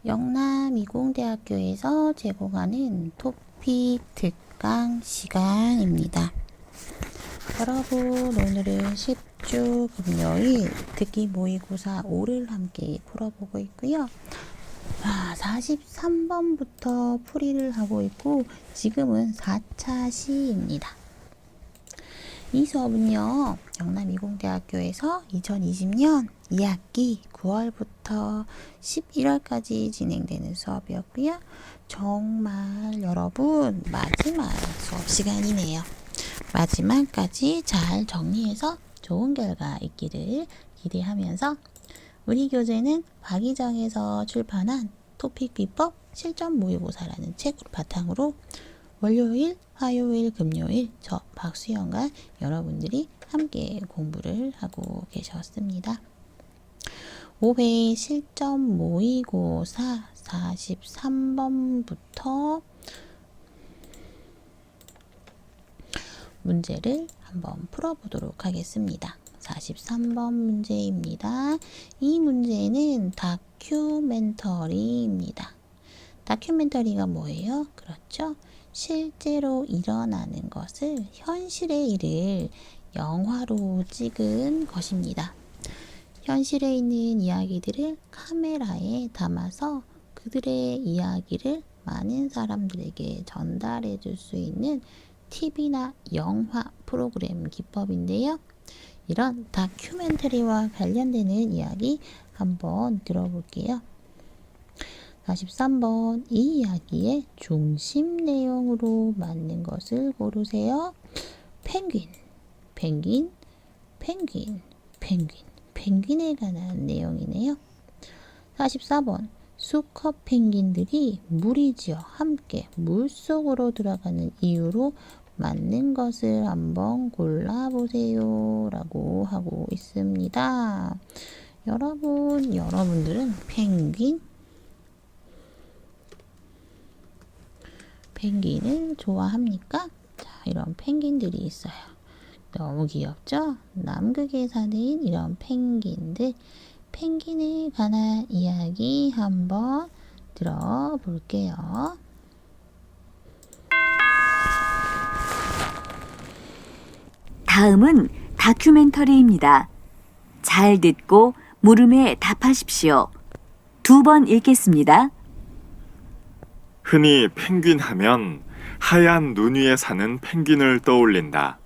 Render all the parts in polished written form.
영남이공대학교에서 제공하는 토픽 특강 시간입니다. 여러분, 오늘은 10주 금요일 듣기 모의고사 5를 함께 풀어보고 있고요. 43번부터 풀이를 하고 있고 지금은 4차 시입니다. 이 수업은요, 영남이공대학교에서 2020년 2학기 9월부터 11월까지 진행되는 수업이었고요. 정말 여러분 마지막 수업 시간이네요. 마지막까지 잘 정리해서 좋은 결과 있기를 기대하면서 우리 교재는 박희정에서 출판한 토픽 비법 실전 모의고사라는 책을 바탕으로 월요일, 화요일, 금요일 저 박수영과 여러분들이 함께 공부를 하고 계셨습니다. 5회 실전 모의고사 43번부터 문제를 한번 풀어보도록 하겠습니다. 43번 문제입니다. 이 문제는 다큐멘터리입니다. 다큐멘터리가 뭐예요? 그렇죠? 실제로 일어나는 것을, 현실의 일을 영화로 찍은 것입니다. 현실에 있는 이야기들을 카메라에 담아서 그들의 이야기를 많은 사람들에게 전달해 줄 수 있는 TV나 영화 프로그램 기법인데요. 이런 다큐멘터리와 관련되는 이야기 한번 들어볼게요. 43번, 이 이야기의 중심 내용으로 맞는 것을 고르세요. 펭귄, 펭귄, 펭귄, 펭귄, 펭귄에 관한 내용이네요. 44번, 수컷 펭귄들이 무리지어 함께 물속으로 들어가는 이유로 맞는 것을 한번 골라보세요 라고 하고 있습니다. 여러분들은 펭귄을 좋아합니까? 자, 이런 펭귄들이 있어요. 너무 귀엽죠? 남극에 사는 이런 펭귄들, 펭귄에 관한 이야기 한번 들어볼게요. 다음은 다큐멘터리입니다. 잘 듣고 물음에 답하십시오. 2번 읽겠습니다. 흔히 펭귄 하면 하얀 눈 위에 사는 펭귄을 떠올린다.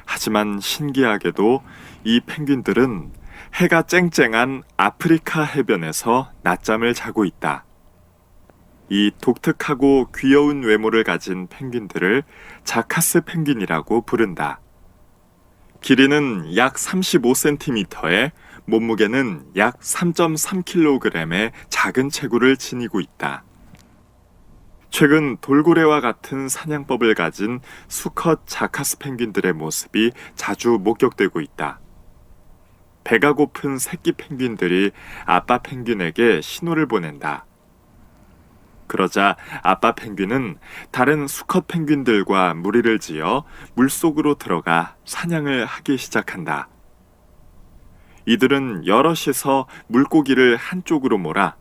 하지만 신기하게도 이 펭귄들은 해가 쨍쨍한 아프리카 해변에서 낮잠을 자고 있다. 이 독특하고 귀여운 외모를 가진 펭귄들을 자카스 펭귄이라고 부른다. 길이는 약 35cm에 몸무게는 약 3.3kg의 작은 체구를 지니고 있다. 최근 돌고래와 같은 사냥법을 가진 수컷 자카스 펭귄들의 모습이 자주 목격되고 있다. 배가 고픈 새끼 펭귄들이 아빠 펭귄에게 신호를 보낸다. 그러자 아빠 펭귄은 다른 수컷 펭귄들과 무리를 지어 물속으로 들어가 사냥을 하기 시작한다. 이들은 여럿이서 물고기를 한쪽으로 몰아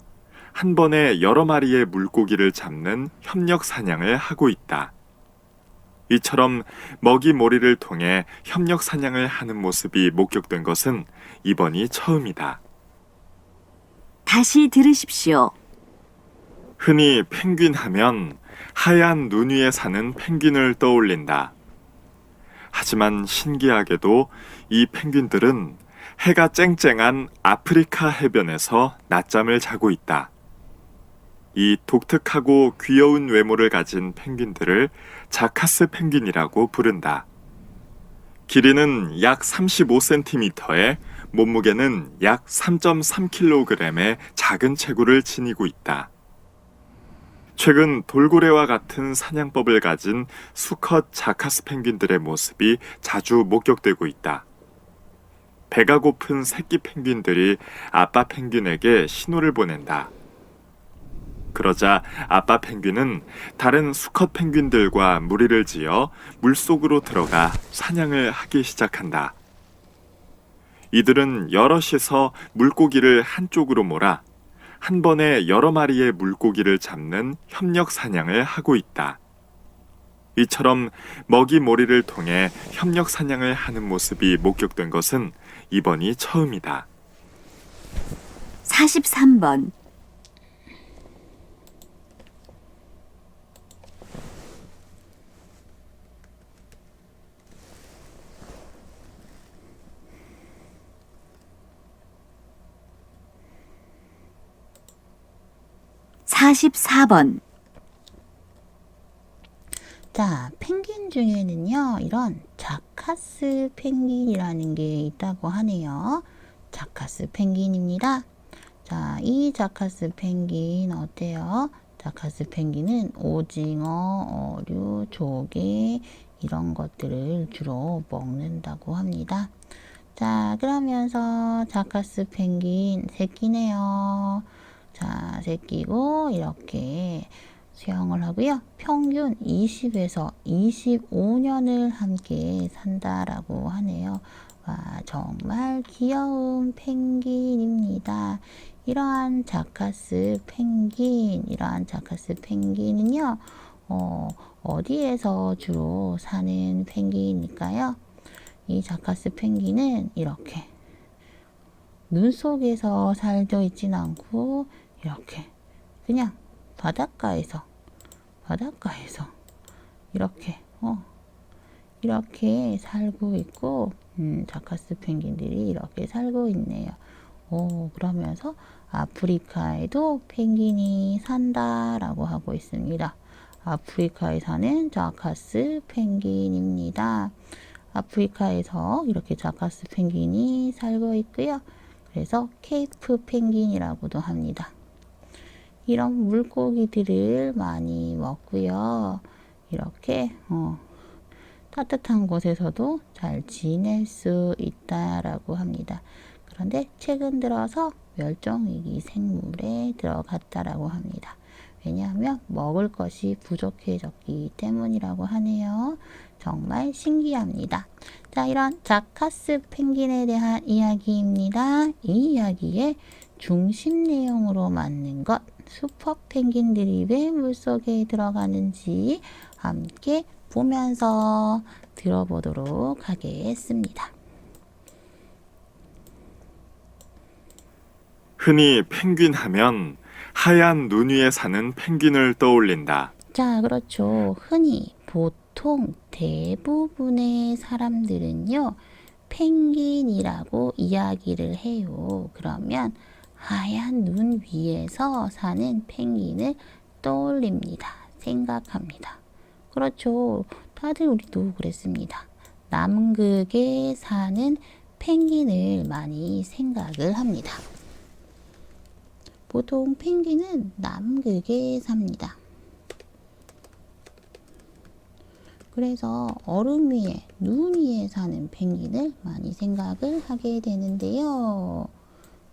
한 번에 여러 마리의 물고기를 잡는 협력 사냥을 하고 있다. 이처럼 먹이몰이를 통해 협력 사냥을 하는 모습이 목격된 것은 이번이 처음이다. 다시 들으십시오. 흔히 펭귄 하면 하얀 눈 위에 사는 펭귄을 떠올린다. 하지만 신기하게도 이 펭귄들은 해가 쨍쨍한 아프리카 해변에서 낮잠을 자고 있다. 이 독특하고 귀여운 외모를 가진 펭귄들을 자카스 펭귄이라고 부른다. 길이는 약 35cm에 몸무게는 약 3.3kg의 작은 체구를 지니고 있다. 최근 돌고래와 같은 사냥법을 가진 수컷 자카스 펭귄들의 모습이 자주 목격되고 있다. 배가 고픈 새끼 펭귄들이 아빠 펭귄에게 신호를 보낸다. 그러자 아빠 펭귄은 다른 수컷 펭귄들과 무리를 지어 물속으로 들어가 사냥을 하기 시작한다. 이들은 여럿이서 물고기를 한쪽으로 몰아 한 번에 여러 마리의 물고기를 잡는 협력 사냥을 하고 있다. 이처럼 먹이몰이를 통해 협력 사냥을 하는 모습이 목격된 것은 이번이 처음이다. 43번. (44번) 자, 펭귄 중에는요, 이런 자카스 펭귄이라는 게 있다고 하네요. 자카스 펭귄입니다. 자, 이 자카스 펭귄 어때요? 자카스 펭귄은 오징어, 어류, 조개 이런 것들을 주로 먹는다고 합니다. 자, 그러면서 자카스 펭귄 새끼네요. 자, 새끼고 이렇게 수영을 하고요. 평균 20에서 25년을 함께 산다라고 하네요. 와, 정말 귀여운 펭귄입니다. 이러한 자카스 펭귄은요, 어디에서 주로 사는 펭귄일까요? 이 자카스 펭귄은 이렇게 눈 속에서 살고 있진 않고 이렇게 그냥 바닷가에서 이렇게 살고 있고 자카스 펭귄들이 이렇게 살고 있네요. 그러면서 아프리카에도 펭귄이 산다라고 하고 있습니다. 아프리카에 사는 자카스 펭귄입니다. 아프리카에서 이렇게 자카스 펭귄이 살고 있고요. 그래서 케이프 펭귄이라고도 합니다. 이런 물고기들을 많이 먹고요. 이렇게 따뜻한 곳에서도 잘 지낼 수 있다라고 합니다. 그런데 최근 들어서 멸종위기 생물에 들어갔다라고 합니다. 왜냐하면 먹을 것이 부족해졌기 때문이라고 하네요. 정말 신기합니다. 자, 이런 자카스 펭귄에 대한 이야기입니다. 이 이야기의 중심 내용으로 맞는 것, 슈퍼 펭귄들이 왜 물속에 들어가는지 함께 보면서 들어보도록 하겠습니다. 흔히 펭귄 하면 하얀 눈 위에 사는 펭귄을 떠올린다. 자, 그렇죠. 흔히 보통 대부분의 사람들은요, 펭귄이라고 이야기를 해요. 그러면 하얀 눈 위에서 사는 펭귄을 떠올립니다. 생각합니다. 그렇죠. 다들 우리도 그랬습니다. 남극에 사는 펭귄을 많이 생각을 합니다. 보통 펭귄은 남극에 삽니다. 그래서 얼음 위에, 눈 위에 사는 펭귄을 많이 생각을 하게 되는데요.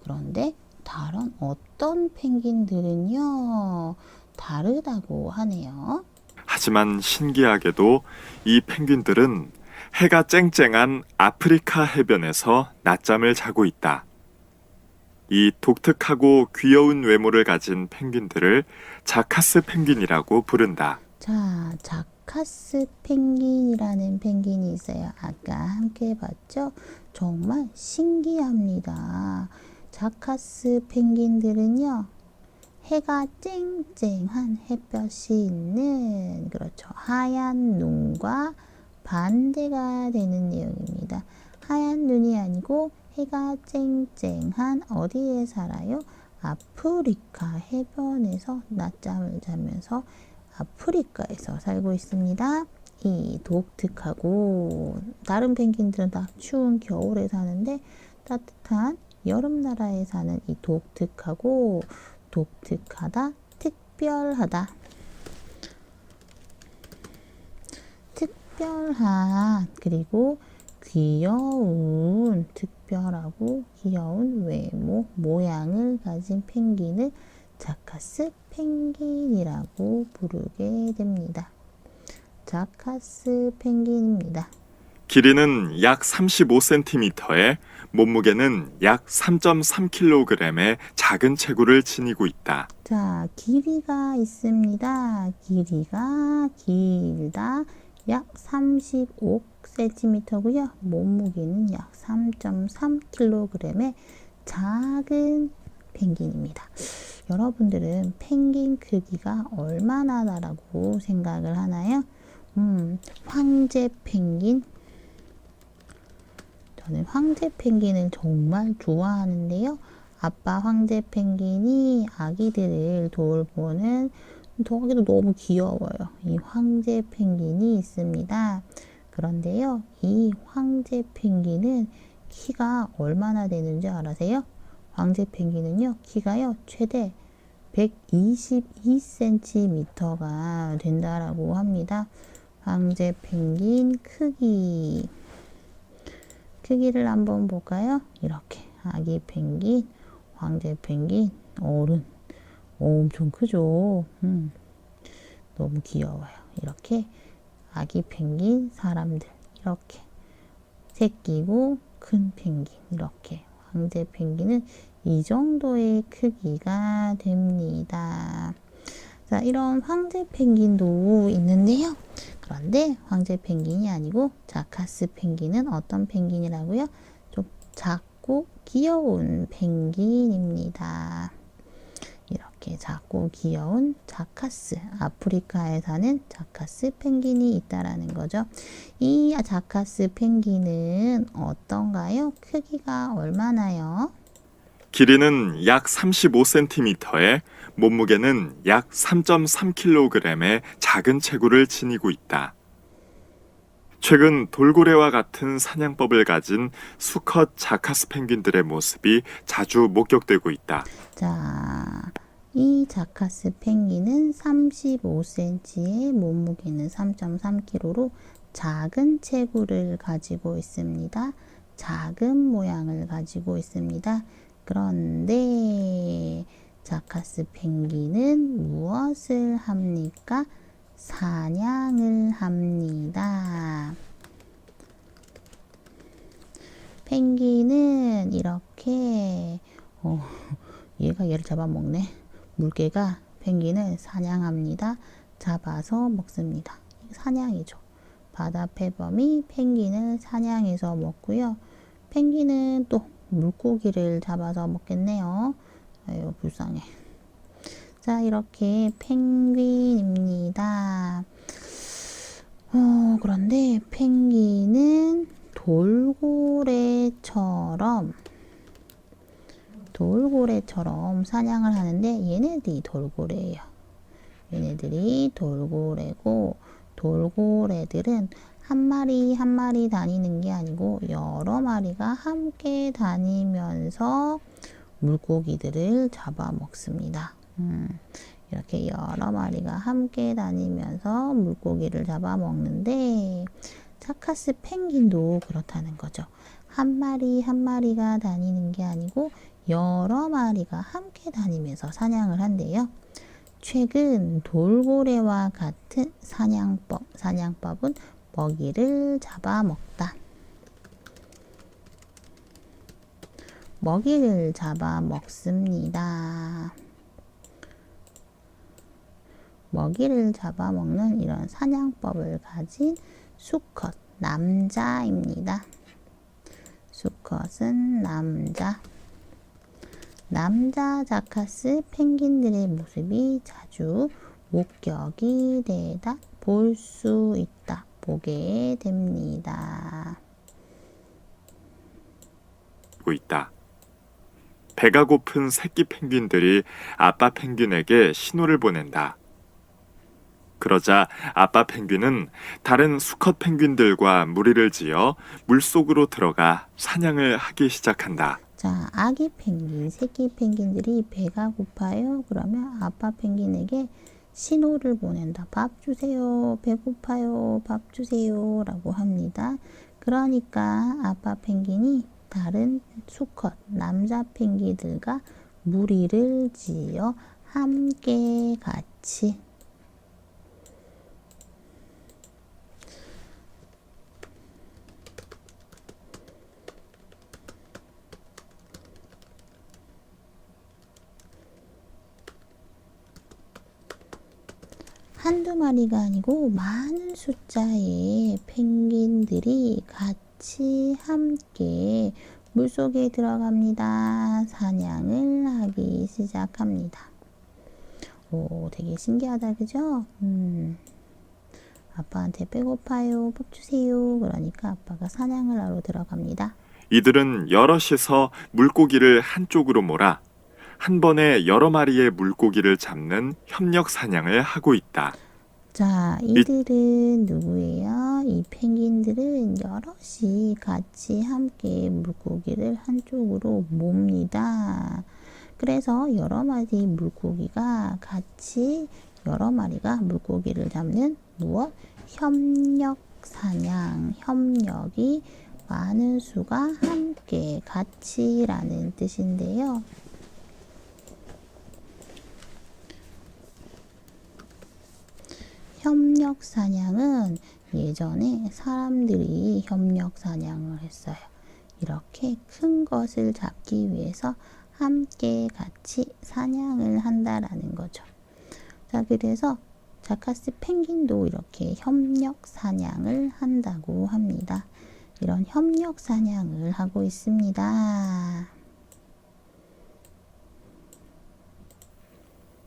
그런데 다른 어떤 펭귄들은요, 다르다고 하네요. 하지만 신기하게도 이 펭귄들은 해가 쨍쨍한 아프리카 해변에서 낮잠을 자고 있다. 이 독특하고 귀여운 외모를 가진 펭귄들을 자카스 펭귄이라고 부른다. 자, 자카스 펭귄이라는 펭귄이 있어요. 아까 함께 봤죠? 정말 신기합니다. 자카스 펭귄들은요, 해가 쨍쨍한 햇볕이 있는, 그렇죠, 하얀 눈과 반대가 되는 내용입니다. 하얀 눈이 아니고 해가 쨍쨍한 어디에 살아요? 아프리카 해변에서 낮잠을 자면서 아프리카에서 살고 있습니다. 이 독특하고 다른 펭귄들은 다 추운 겨울에 사는데 따뜻한 여름 나라에 사는 이 독특하고 독특하다, 특별하다, 특별한, 그리고 귀여운, 특별하고 귀여운 외모, 모양을 가진 펭귄을 자카스 펭귄이라고 부르게 됩니다. 자카스 펭귄입니다. 길이는 약 35cm에 몸무게는 약 3.3kg의 작은 체구를 지니고 있다. 자, 길이가 있습니다. 길이가 길다. 약 35cm고요. 몸무게는 약 3.3kg의 작은 펭귄입니다. 여러분들은 펭귄 크기가 얼마나 나라고 생각을 하나요? 황제 펭귄. 저는 황제 펭귄을 정말 좋아하는데요. 아빠 황제 펭귄이 아기들을 돌보는 아기도 너무 귀여워요. 이 황제 펭귄이 있습니다. 그런데요, 이 황제 펭귄은 키가 얼마나 되는지 알아세요? 황제 펭귄은요, 키가요, 최대 122cm가 된다라고 합니다. 황제 펭귄 크기를 한번 볼까요? 이렇게 아기 펭귄, 황제 펭귄, 어른. 엄청 크죠? 너무 귀여워요. 이렇게 아기 펭귄, 사람들 이렇게 새끼고 큰 펭귄 이렇게 황제 펭귄은 이 정도의 크기가 됩니다. 자, 이런 황제 펭귄도 있는데요. 그런데 황제 펭귄이 아니고 자카스 펭귄은 어떤 펭귄이라고요? 좀 작고 귀여운 펭귄입니다. 이렇게 작고 귀여운 자카스, 아프리카에 사는 자카스 펭귄이 있다라는 거죠. 이 자카스 펭귄은 어떤가요? 크기가 얼마나요? 길이는 약 35cm에 몸무게는 약 3.3kg의 작은 체구를 지니고 있다. 최근 돌고래와 같은 사냥법을 가진 수컷 자카스 펭귄들의 모습이 자주 목격되고 있다. 자, 이 자카스 펭귄은 35cm에 몸무게는 3.3kg로 작은 체구를 가지고 있습니다. 작은 모양을 가지고 있습니다. 그런데 자카스 펭귄은 무엇을 합니까? 사냥을 합니다. 펭귄은 이렇게 얘가 얘를 잡아먹네. 물개가 펭귄을 사냥합니다. 잡아서 먹습니다. 사냥이죠. 바다 패범이 펭귄을 사냥해서 먹고요. 펭귄은 또 물고기를 잡아서 먹겠네요. 아유, 불쌍해. 자, 이렇게 펭귄입니다. 그런데 펭귄은 돌고래처럼 사냥을 하는데 얘네들이 돌고래예요. 얘네들이 돌고래고 돌고래들은 한 마리 한 마리 다니는 게 아니고 여러 마리가 함께 다니면서 물고기들을 잡아먹습니다. 이렇게 여러 마리가 함께 다니면서 물고기를 잡아먹는데 자카스 펭귄도 그렇다는 거죠. 한 마리 한 마리가 다니는 게 아니고 여러 마리가 함께 다니면서 사냥을 한대요. 최근 돌고래와 같은 사냥법은 먹이를 잡아먹다. 먹이를 잡아먹습니다. 먹이를 잡아먹는 이런 사냥법을 가진 수컷, 남자입니다. 수컷은 남자. 남자 자카스 펭귄들의 모습이 자주 목격이 되다, 볼 수 있다, 보게 됩니다. 있다. 배가 고픈 새끼 펭귄들이 아빠 펭귄에게 신호를 보낸다. 그러자 아빠 펭귄은 다른 수컷 펭귄들과 무리를 지어 물속으로 들어가 사냥을 하기 시작한다. 자, 아기 펭귄, 새끼 펭귄들이 배가 고파요. 그러면 아빠 펭귄에게 신호를 보낸다. 밥 주세요. 배고파요. 밥 주세요. 라고 합니다. 그러니까 아빠 펭귄이 다른 수컷, 남자 펭귄들과 무리를 지어 함께 같이 한두 마리가 아니고 많은 숫자의 펭귄들이 같이 함께 물속에 들어갑니다. 사냥을 하기 시작합니다. 오, 되게 신기하다, 그죠? 아빠한테 배고파요, 밥 주세요. 그러니까 아빠가 사냥을 하러 들어갑니다. 이들은 여럿이서 물고기를 한쪽으로 몰아 한 번에 여러 마리의 물고기를 잡는 협력 사냥을 하고 있다. 자, 이들은 누구예요? 이 펭귄들은 여럿이 같이 함께 물고기를 한쪽으로 몹니다. 그래서 여러 마리 물고기가 같이 여러 마리가 물고기를 잡는 무엇? 협력 사냥. 협력이 많은 수가 함께 같이라는 뜻인데요. 협력 사냥은 예전에 사람들이 협력 사냥을 했어요. 이렇게 큰 것을 잡기 위해서 함께 같이 사냥을 한다라는 거죠. 자, 그래서 자카스 펭귄도 이렇게 협력 사냥을 한다고 합니다. 이런 협력 사냥을 하고 있습니다.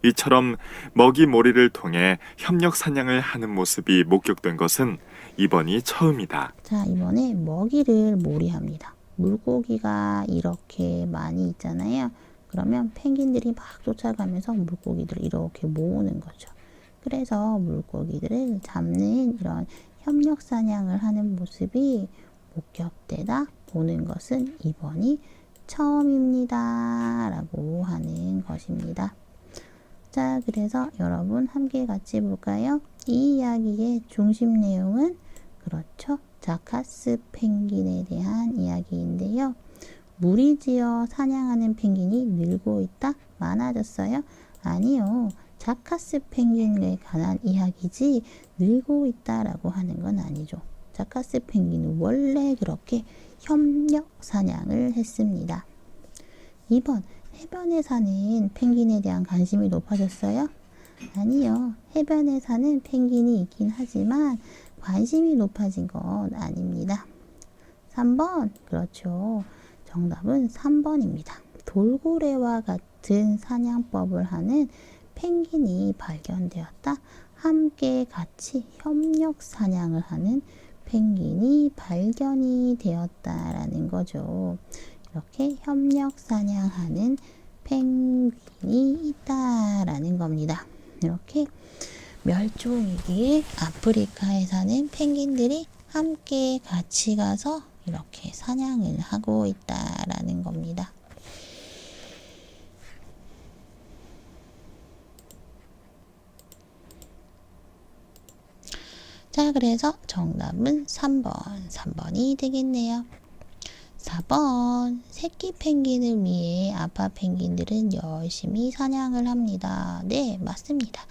이처럼 먹이몰이를 통해 협력 사냥을 하는 모습이 목격된 것은 이번이 처음이다. 자, 이번에 먹이를 몰이합니다. 물고기가 이렇게 많이 있잖아요. 그러면 펭귄들이 막 쫓아가면서 물고기들을 이렇게 모으는 거죠. 그래서 물고기들을 잡는 이런 협력 사냥을 하는 모습이 목격되다 보는 것은 이번이 처음입니다. 라고 하는 것입니다. 자, 그래서 여러분 함께 같이 볼까요? 이 이야기의 중심 내용은 그렇죠. 자카스 펭귄에 대한 이야기인데요. 무리지어 사냥하는 펭귄이 늘고 있다? 많아졌어요? 아니요. 자카스 펭귄에 관한 이야기지 늘고 있다라고 하는 건 아니죠. 자카스 펭귄은 원래 그렇게 협력 사냥을 했습니다. 2번, 해변에 사는 펭귄에 대한 관심이 높아졌어요? 아니요. 해변에 사는 펭귄이 있긴 하지만 관심이 높아진 건 아닙니다. 3번, 그렇죠. 정답은 3번입니다. 돌고래와 같은 사냥법을 하는 펭귄이 발견되었다. 함께 같이 협력 사냥을 하는 펭귄이 발견이 되었다라는 거죠. 이렇게 협력 사냥하는 펭귄이 있다라는 겁니다. 이렇게 멸종위기 아프리카에 사는 펭귄들이 함께 같이 가서 이렇게 사냥을 하고 있다라는 겁니다. 자, 그래서 정답은 3번이 되겠네요. 4번, 새끼 펭귄을 위해 아빠 펭귄들은 열심히 사냥을 합니다. 네, 맞습니다.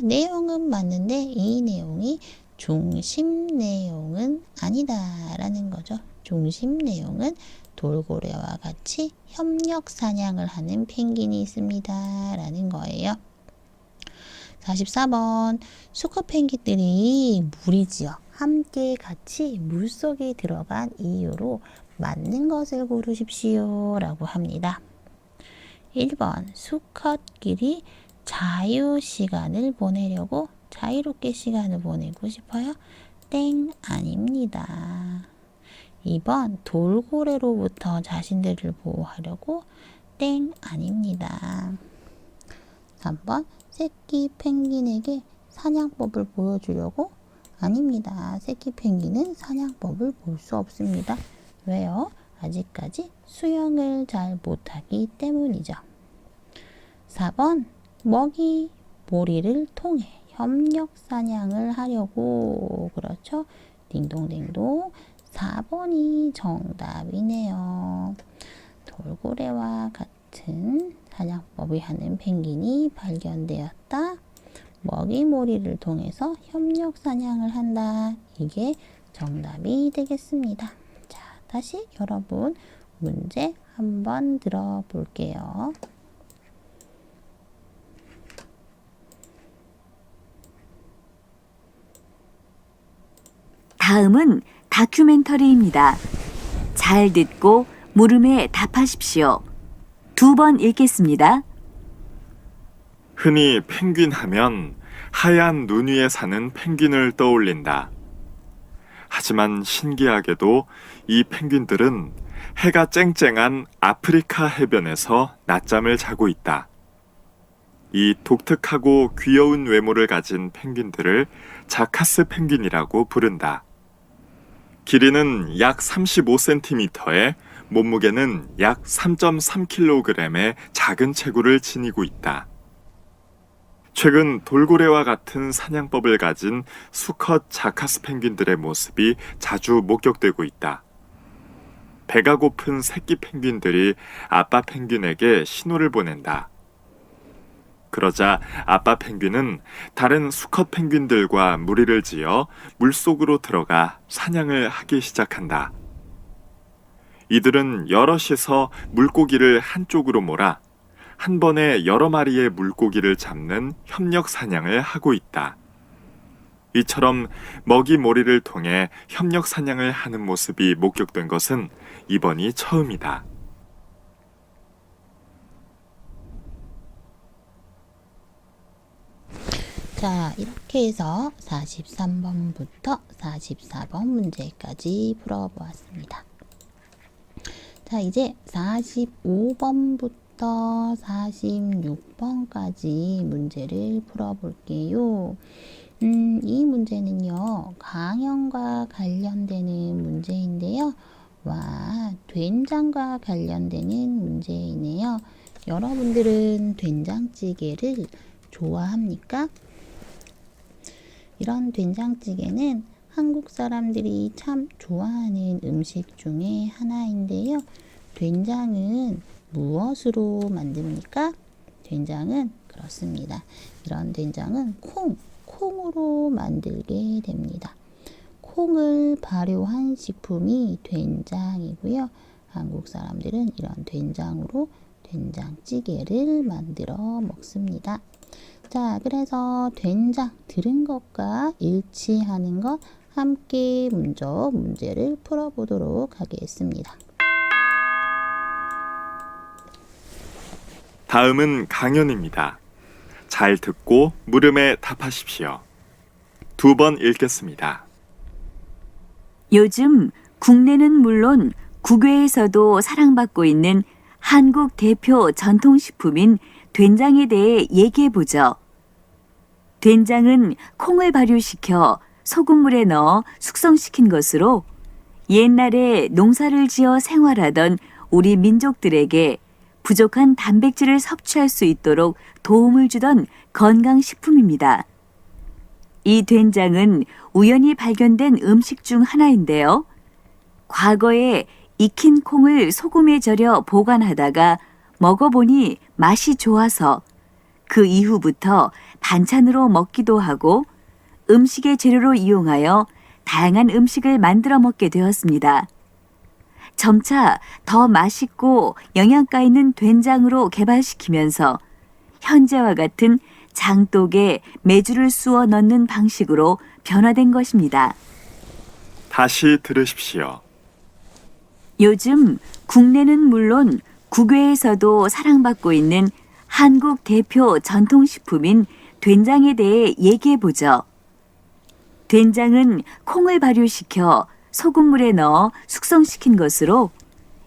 내용은 맞는데 이 내용이 중심 내용은 아니다 라는 거죠. 중심 내용은 돌고래와 같이 협력 사냥을 하는 펭귄이 있습니다 라는 거예요. 44번, 수컷 펭귄들이 무리지어 함께 같이 물속에 들어간 이유로 맞는 것을 고르십시오 라고 합니다. 1번, 수컷끼리 자유 시간을 보내려고 자유롭게 시간을 보내고 싶어요? 땡, 아닙니다. 2번, 돌고래로부터 자신들을 보호하려고? 땡, 아닙니다. 3번, 새끼 펭귄에게 사냥법을 보여주려고? 아닙니다. 새끼 펭귄은 사냥법을 볼 수 없습니다. 왜요? 아직까지 수영을 잘 못하기 때문이죠. 4번, 먹이 몰이를 통해 협력 사냥을 하려고. 그렇죠? 딩동댕동. 4번이 정답이네요. 돌고래와 같은 사냥법을 하는 펭귄이 발견되었다. 먹이몰이를 통해서 협력 사냥을 한다. 이게 정답이 되겠습니다. 자, 다시 여러분 문제 한번 들어볼게요. 다음은 다큐멘터리입니다. 잘 듣고 물음에 답하십시오. 2번 읽겠습니다. 흔히 펭귄 하면 하얀 눈 위에 사는 펭귄을 떠올린다. 하지만 신기하게도 이 펭귄들은 해가 쨍쨍한 아프리카 해변에서 낮잠을 자고 있다. 이 독특하고 귀여운 외모를 가진 펭귄들을 자카스 펭귄이라고 부른다. 길이는 약 35cm에 몸무게는 약 3.3kg의 작은 체구를 지니고 있다. 최근 돌고래와 같은 사냥법을 가진 수컷 자카스 펭귄들의 모습이 자주 목격되고 있다. 배가 고픈 새끼 펭귄들이 아빠 펭귄에게 신호를 보낸다. 그러자 아빠 펭귄은 다른 수컷 펭귄들과 무리를 지어 물속으로 들어가 사냥을 하기 시작한다. 이들은 여럿이서 물고기를 한쪽으로 몰아 한 번에 여러 마리의 물고기를 잡는 협력 사냥을 하고 있다. 이처럼 먹이 몰이를 통해 협력 사냥을 하는 모습이 목격된 것은 이번이 처음이다. 자, 이렇게 해서 43번부터 44번 문제까지 풀어보았습니다. 자, 이제 45번부터 46번까지 문제를 풀어볼게요. 이 문제는요, 강연과 관련되는 문제인데요. 와, 된장과 관련되는 문제이네요. 여러분들은 된장찌개를 좋아합니까? 이런 된장찌개는 한국 사람들이 참 좋아하는 음식 중에 하나인데요. 된장은 무엇으로 만듭니까? 된장은 그렇습니다. 이런 된장은 콩으로 만들게 됩니다. 콩을 발효한 식품이 된장이고요. 한국 사람들은 이런 된장으로 된장찌개를 만들어 먹습니다. 자, 그래서 된장 들은 것과 일치하는 것 함께 먼저 문제를 풀어보도록 하겠습니다. 다음은 강연입니다. 잘 듣고 물음에 답하십시오. 2번 읽겠습니다. 요즘 국내는 물론 국외에서도 사랑받고 있는 한국 대표 전통식품인 된장에 대해 얘기해보죠. 된장은 콩을 발효시켜 소금물에 넣어 숙성시킨 것으로 옛날에 농사를 지어 생활하던 우리 민족들에게 부족한 단백질을 섭취할 수 있도록 도움을 주던 건강식품입니다. 이 된장은 우연히 발견된 음식 중 하나인데요. 과거에 익힌 콩을 소금에 절여 보관하다가 먹어보니 맛이 좋아서 그 이후부터 반찬으로 먹기도 하고 음식의 재료로 이용하여 다양한 음식을 만들어 먹게 되었습니다. 점차 더 맛있고 영양가 있는 된장으로 개발시키면서 현재와 같은 장독에 메주를 쑤어 넣는 방식으로 변화된 것입니다. 다시 들으십시오. 요즘 국내는 물론 국외에서도 사랑받고 있는 한국 대표 전통식품인 된장에 대해 얘기해보죠. 된장은 콩을 발효시켜 소금물에 넣어 숙성시킨 것으로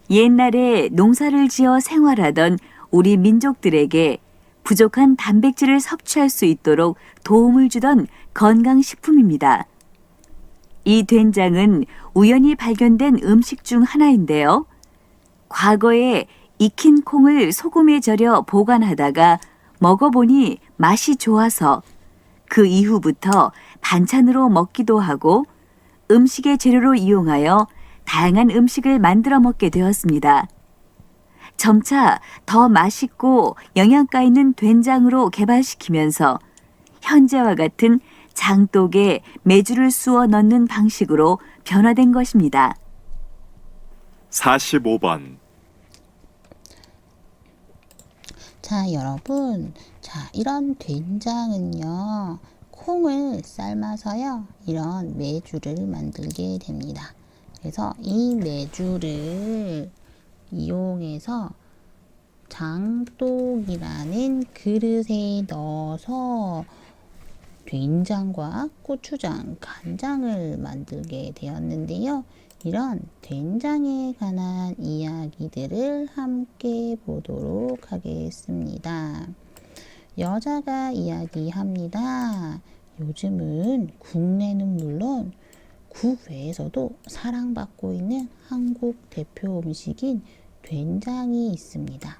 옛날에 농사를 지어 생활하던 우리 민족들에게 부족한 단백질을 섭취할 수 있도록 도움을 주던 건강식품입니다. 이 된장은 우연히 발견된 음식 중 하나인데요. 과거에 익힌 콩을 소금에 절여 보관하다가 먹어보니 맛이 좋아서 그 이후부터 반찬으로 먹기도 하고 음식의 재료로 이용하여 다양한 음식을 만들어 먹게 되었습니다. 점차 더 맛있고 영양가 있는 된장으로 개발시키면서 현재와 같은 장독에 메주를 쑤어 넣는 방식으로 변화된 것입니다. 45번. 자, 여러분. 자, 이런 된장은요. 콩을 삶아서요, 이런 메주를 만들게 됩니다. 그래서 이 메주를 이용해서 장독이라는 그릇에 넣어서 된장과 고추장, 간장을 만들게 되었는데요. 이런 된장에 관한 이야기들을 함께 보도록 하겠습니다. 여자가 이야기합니다. 요즘은 국내는 물론 국외에서도 사랑받고 있는 한국 대표 음식인 된장이 있습니다.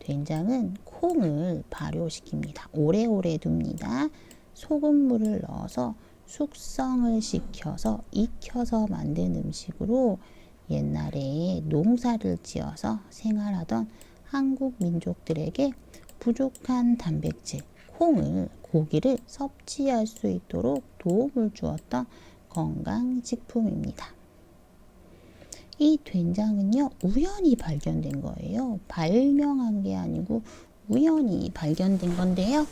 된장은 콩을 발효시킵니다. 오래오래 둡니다. 소금물을 넣어서 숙성을 시켜서 익혀서 만든 음식으로 옛날에 농사를 지어서 생활하던 한국 민족들에게 부족한 단백질, 콩을, 고기를 섭취할 수 있도록 도움을 주었던 건강식품입니다. 이 된장은요, 우연히 발견된 거예요. 발명한 게 아니고 우연히 발견된 건데요.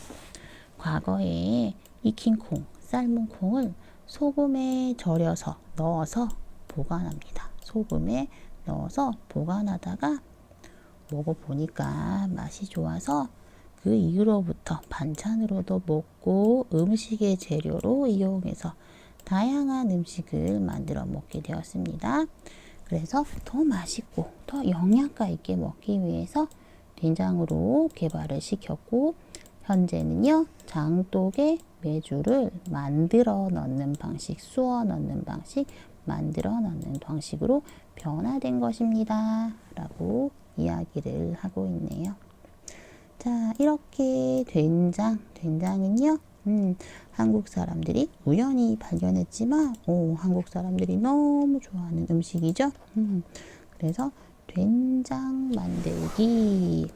과거에 익힌 콩, 삶은 콩을 소금에 절여서 넣어서 보관합니다. 소금에 넣어서 보관하다가 먹어보니까 맛이 좋아서 그 이후로부터 반찬으로도 먹고 음식의 재료로 이용해서 다양한 음식을 만들어 먹게 되었습니다. 그래서 더 맛있고 더 영양가 있게 먹기 위해서 된장으로 개발을 시켰고, 현재는요, 장독에 메주를 만들어 넣는 방식, 쑤어 넣는 방식, 만들어 넣는 방식으로 변화된 것입니다. 라고 이야기를 하고 있네요. 자, 이렇게 된장은요, 한국 사람들이 우연히 발견했지만, 한국 사람들이 너무 좋아하는 음식이죠. 그래서 된장 만들기.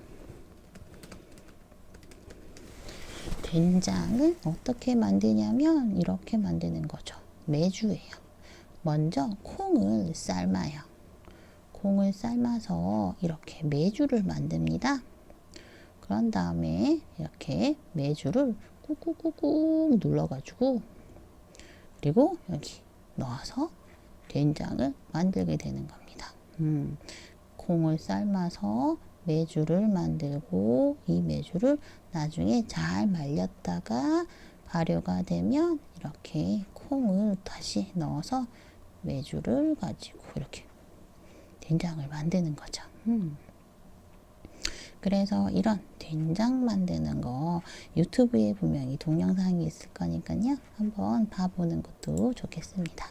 된장을 어떻게 만드냐면 이렇게 만드는 거죠. 메주예요. 먼저 콩을 삶아요. 콩을 삶아서 이렇게 메주를 만듭니다. 그런 다음에 이렇게 메주를 꾹꾹꾹꾹 눌러가지고, 그리고 여기 넣어서 된장을 만들게 되는 겁니다. 콩을 삶아서 메주를 만들고, 이 메주를 나중에 잘 말렸다가 발효가 되면 이렇게 콩을 다시 넣어서 메주를 가지고 이렇게 된장을 만드는 거죠. 그래서 이런 된장 만드는 거 유튜브에 분명히 동영상이 있을 거니까요, 한번 봐보는 것도 좋겠습니다.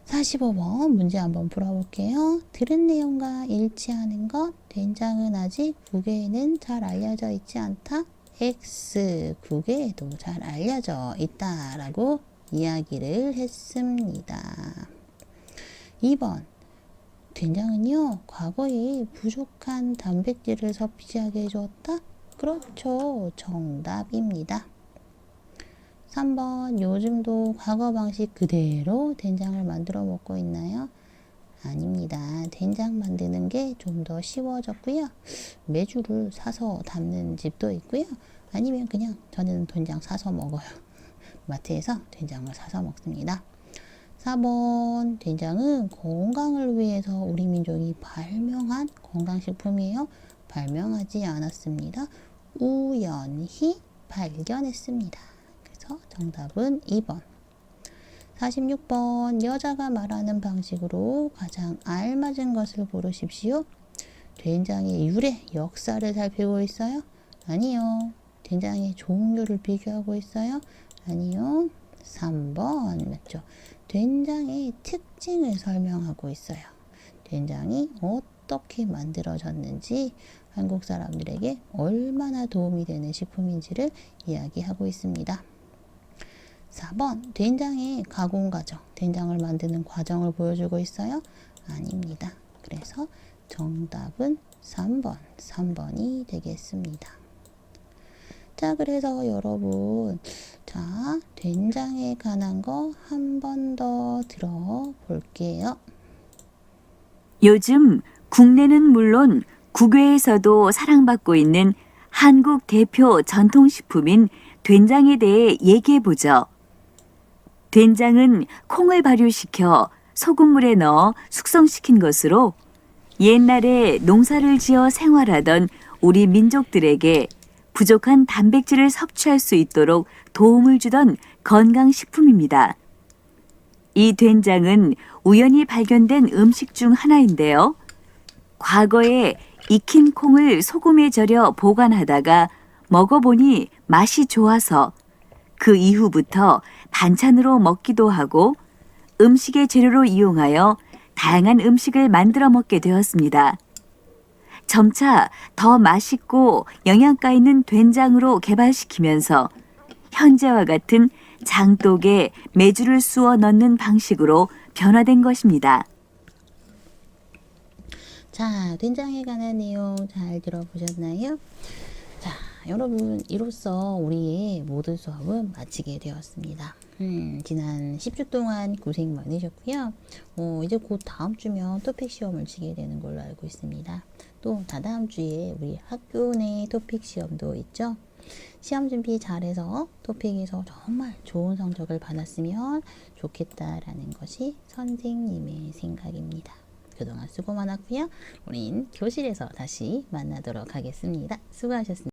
45번 문제 한번 풀어볼게요. 들은 내용과 일치하는 것. 된장은 아직 국외에는 잘 알려져 있지 않다. X, 국외에도 잘 알려져 있다 라고 이야기를 했습니다. 2번, 된장은요, 과거에 부족한 단백질을 섭취하게 해주었다. 그렇죠, 정답입니다. 3번, 요즘도 과거 방식 그대로 된장을 만들어 먹고 있나요? 아닙니다. 된장 만드는 게 좀 더 쉬워졌고요. 메주를 사서 담는 집도 있고요. 아니면 그냥 저는 된장 사서 먹어요. 마트에서 된장을 사서 먹습니다. 4번, 된장은 건강을 위해서 우리 민족이 발명한 건강식품이에요. 발명하지 않았습니다. 우연히 발견했습니다. 그래서 정답은 2번. 46번, 여자가 말하는 방식으로 가장 알맞은 것을 고르십시오. 된장의 유래, 역사를 살피고 있어요? 아니요. 된장의 종류를 비교하고 있어요? 아니요. 3번 맞죠? 된장의 특징을 설명하고 있어요. 된장이 어떻게 만들어졌는지, 한국 사람들에게 얼마나 도움이 되는 식품인지를 이야기하고 있습니다. 4번, 된장의 가공 과정, 된장을 만드는 과정을 보여주고 있어요? 아닙니다. 그래서 정답은 3번이 되겠습니다. 자, 그래서 여러분, 자, 된장에 관한 거 한 번 더 들어볼게요. 요즘 국내는 물론 국외에서도 사랑받고 있는 한국 대표 전통식품인 된장에 대해 얘기해 보죠. 된장은 콩을 발효시켜 소금물에 넣어 숙성시킨 것으로 옛날에 농사를 지어 생활하던 우리 민족들에게 부족한 단백질을 섭취할 수 있도록 도움을 주던 건강식품입니다. 이 된장은 우연히 발견된 음식 중 하나인데요. 과거에 익힌 콩을 소금에 절여 보관하다가 먹어보니 맛이 좋아서 그 이후부터 반찬으로 먹기도 하고 음식의 재료로 이용하여 다양한 음식을 만들어 먹게 되었습니다. 점차 더 맛있고 영양가 있는 된장으로 개발시키면서 현재와 같은 장독에 메주를 쑤어 넣는 방식으로 변화된 것입니다. 자, 된장에 관한 내용 잘 들어보셨나요? 자, 여러분, 이로써 우리의 모든 수업은 마치게 되었습니다. 지난 10주 동안 고생 많으셨고요. 이제 곧 다음 주면 토픽 시험을 치게 되는 걸로 알고 있습니다. 또 다다음 주에 우리 학교 내 토픽 시험도 있죠. 시험 준비 잘해서 토픽에서 정말 좋은 성적을 받았으면 좋겠다라는 것이 선생님의 생각입니다. 그동안 수고 많았고요. 우린 교실에서 다시 만나도록 하겠습니다. 수고하셨습니다.